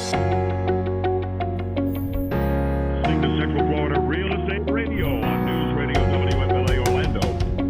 Central Florida Real Estate Radio on News Radio WFLA Orlando.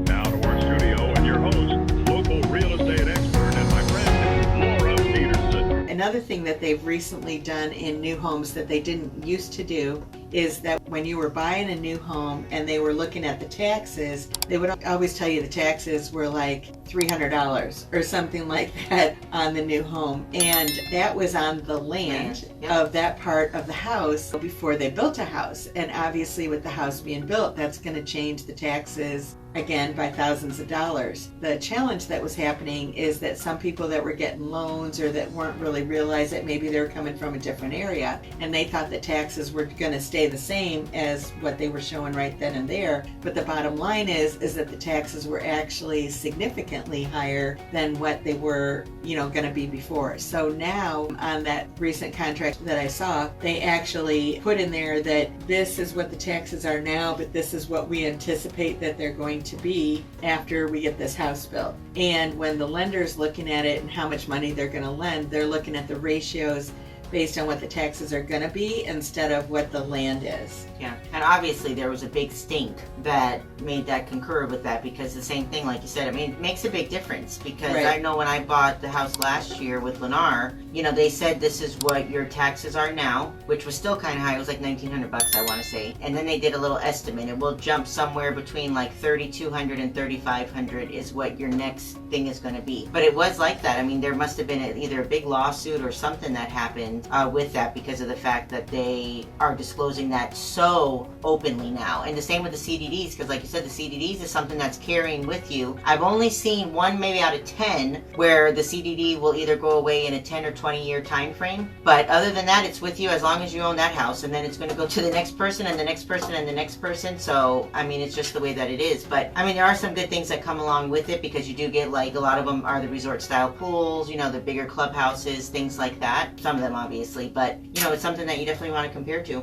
Now to our studio and your host, local real estate expert and my friend, Laura Petersen. Another thing that they've recently done in new homes that they didn't used to do is that when you were buying a new home and they were looking at the taxes, they would always tell you the taxes were like $300 or something like that on the new home. And that was on the land of that part of the house before they built a house. And obviously with the house being built, that's going to change the taxes again by thousands of dollars. The challenge that was happening is that some people that were getting loans or that weren't really realize that maybe they were coming from a different area and they thought the taxes were going to stay the same as what they were showing right then and there. But the bottom line is that the taxes were actually significantly higher than what they were, going to be before. So now on that recent contract that I saw, they actually put in there that this is what the taxes are now, but this is what we anticipate that they're going to be after we get this house built. And when the lender's looking at it and how much money they're going to lend, they're looking at the ratios based on what the taxes are going to be instead of what the land is. Yeah, and obviously there was a big stink that made that concur with that, because the same thing, like you said, it makes a big difference, because Right. I know when I bought the house last year with Lennar, they said this is what your taxes are now, which was still kind of high. It was like $1,900, I want to say. And then they did a little estimate. It will jump somewhere between like $3,200 and $3,500 is what your next thing is going to be. But it was like that. There must have been either a big lawsuit or something that happened with that, because of the fact that they are disclosing that so openly now. And the same with the CDDs, because like you said, the CDDs is something that's carrying with you. I've only seen one maybe out of 10 where the CDD will either go away in a 10 or 20 year time frame. But other than that, it's with you as long as you own that house, and then it's going to go to the next person and the next person and the next person. So it's just the way that it is. But there are some good things that come along with it, because you do get, like, a lot of them are the resort style pools, the bigger clubhouses, things like that. Some of them obviously, but it's something that you definitely want to compare to.